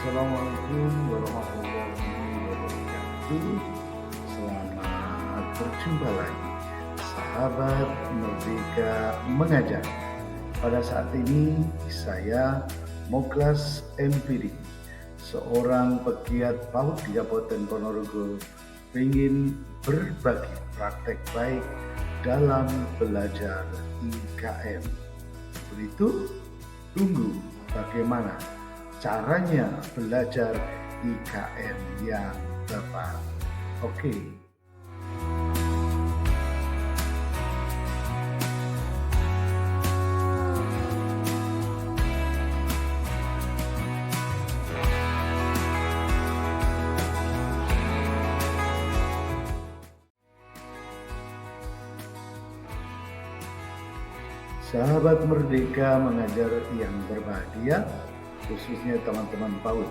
Assalamualaikum warahmatullahi wabarakatuh. Selamat berjumpa lagi, sahabat Merdeka Mengajar. Pada saat ini saya Moklas MPD, seorang pegiat PAUD di Kabupaten Ponorogo, ingin berbagi praktek baik dalam belajar IKM. Begitu, tunggu bagaimana caranya belajar IKM yang tepat. Oke. Sahabat Merdeka Mengajar yang berbahagia, khususnya teman-teman PAUD,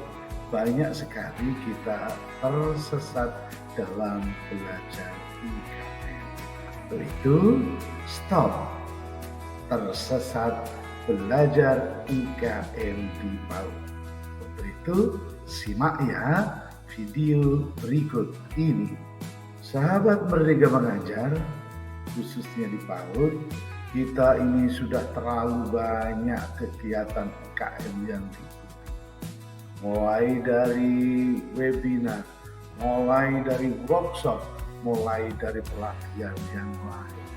banyak sekali kita tersesat dalam belajar IKM. Untuk itu, stop tersesat belajar IKM di PAUD. Untuk itu, simak ya video berikut ini. Sahabat Merdeka Mengajar, khususnya di PAUD, kita ini sudah terlalu banyak kegiatan IKM yang diikuti. Mulai dari webinar, mulai dari workshop, mulai dari pelatihan yang lain.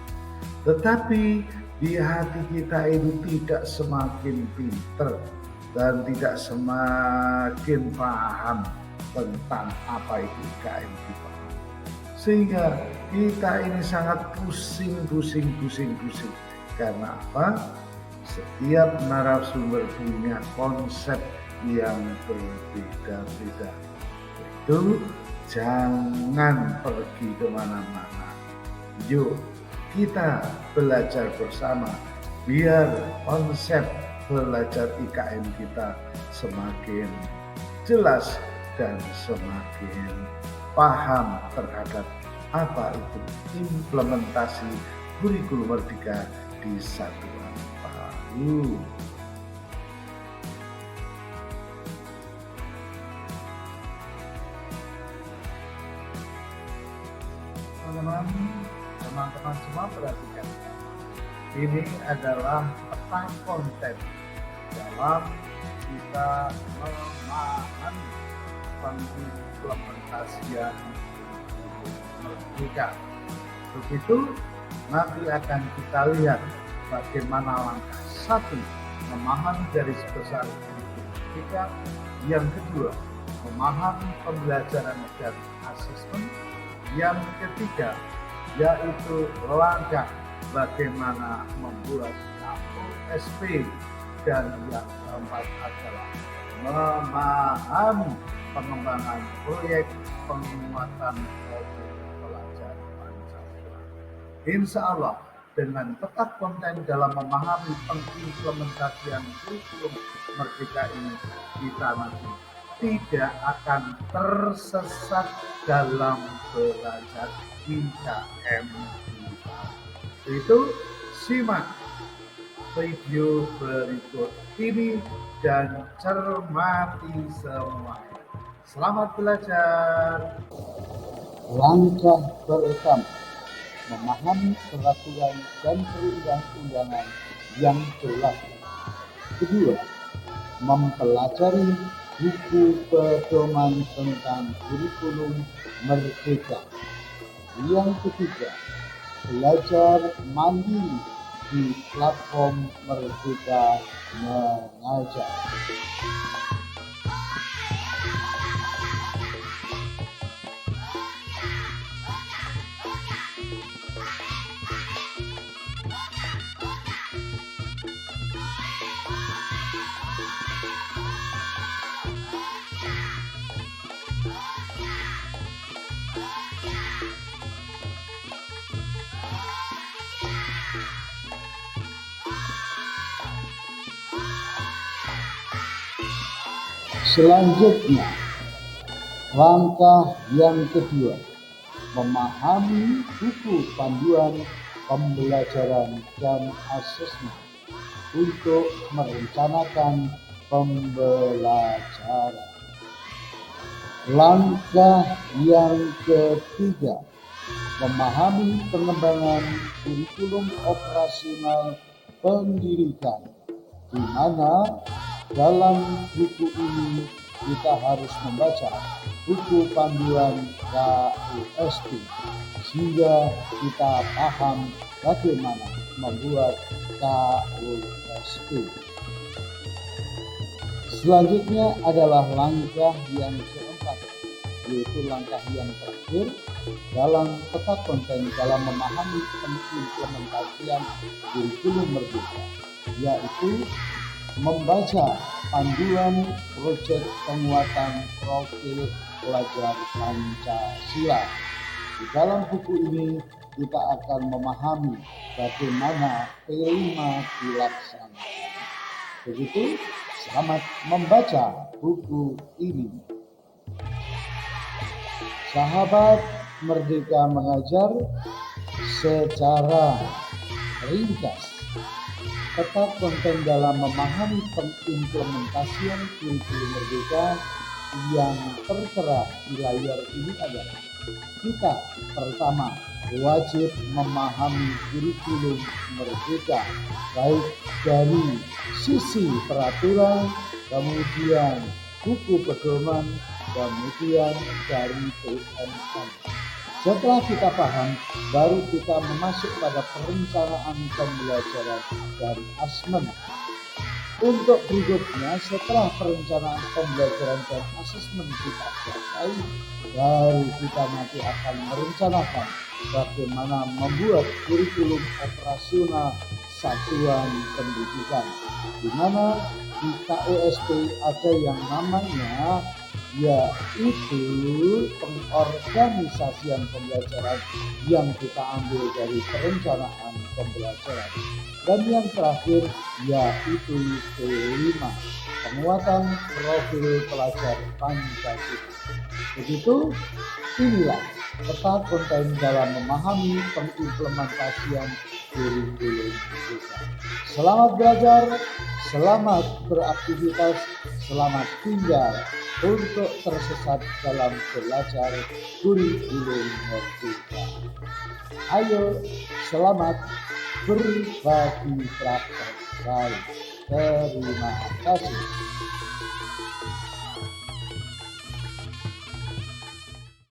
Tetapi di hati kita itu tidak semakin pinter dan tidak semakin paham tentang apa itu IKM di PAUD. Sehingga kita ini sangat pusing. Karena apa? Setiap narasumber punya konsep yang berbeda-beda. Itu jangan pergi kemana-mana. Yuk kita belajar bersama biar konsep belajar IKM kita semakin jelas dan semakin paham terhadap apa itu implementasi kurikulum Merdeka di Satuan PAUD. Teman-teman semua perhatikan, ini adalah peta konten dalam kita memahami pengimplementasian Merdeka. Begitu nanti akan kita lihat bagaimana langkah satu, memahami garis besar Merdeka. Yang kedua, memahami pembelajaran dan asesmen. Yang ketiga, yaitu langkah bagaimana membuat KOSP. Dan yang keempat adalah memahami pengembangan proyek penguatan pelajar Pancasila. Insya Allah dengan peta konten dalam memahami pengimplementasian kurikulum Merdeka ini, kita nanti tidak akan tersesat dalam belajar IKM. Itu simak video berikut ini dan cermati semuanya. Selamat belajar. Langkah pertama, memahami peraturan dan perundang-undangan yang berlaku. Kedua, mempelajari buku pedoman tentang kurikulum Merdeka. Yang ketiga, belajar mandiri di platform Merdeka Mengajar. Selanjutnya, langkah yang kedua, memahami buku panduan pembelajaran dan asesmen untuk merencanakan pembelajaran. Langkah yang ketiga, memahami pengembangan kurikulum operasional pendidikan, di mana dalam buku ini kita harus membaca buku panduan KUSP sehingga kita paham bagaimana membuat KUSP. Selanjutnya adalah langkah yang keempat, yaitu langkah yang terakhir dalam peta konten dalam memahami pengimplementasian kurikulum merdeka, yaitu membaca panduan proyek penguatan profil pelajar Pancasila. Di dalam buku ini kita akan memahami bagaimana P5 dilaksanakan. Begitu, selamat membaca buku ini. Sahabat Merdeka Mengajar, secara ringkas peta konten dalam memahami pengimplementasian kurikulum merdeka yang tertera di layar ini adalah: kita pertama wajib memahami kurikulum merdeka baik dari sisi peraturan, kemudian buku pedoman, kemudian dari PMK. Setelah kita paham, baru kita masuk pada perencanaan pembelajaran dari asesmen. Untuk berikutnya, setelah perencanaan pembelajaran dan asesmen kita selesai, baru kita nanti akan merencanakan bagaimana membuat kurikulum operasional satuan pendidikan, di mana di KUSP ada yang namanya yaitu pengorganisasian pembelajaran yang kita ambil dari perencanaan pembelajaran, dan yang terakhir yaitu P5, penguatan profil pelajar Pancasila. Begitu, inilah peta konten dalam memahami pengimplementasian kurikulum merdeka. Selamat belajar, selamat beraktivitas, selamat tinggal untuk tersesat dalam belajar kurikulum merdeka. Ayo, selamat berbagi praktek. Terima kasih.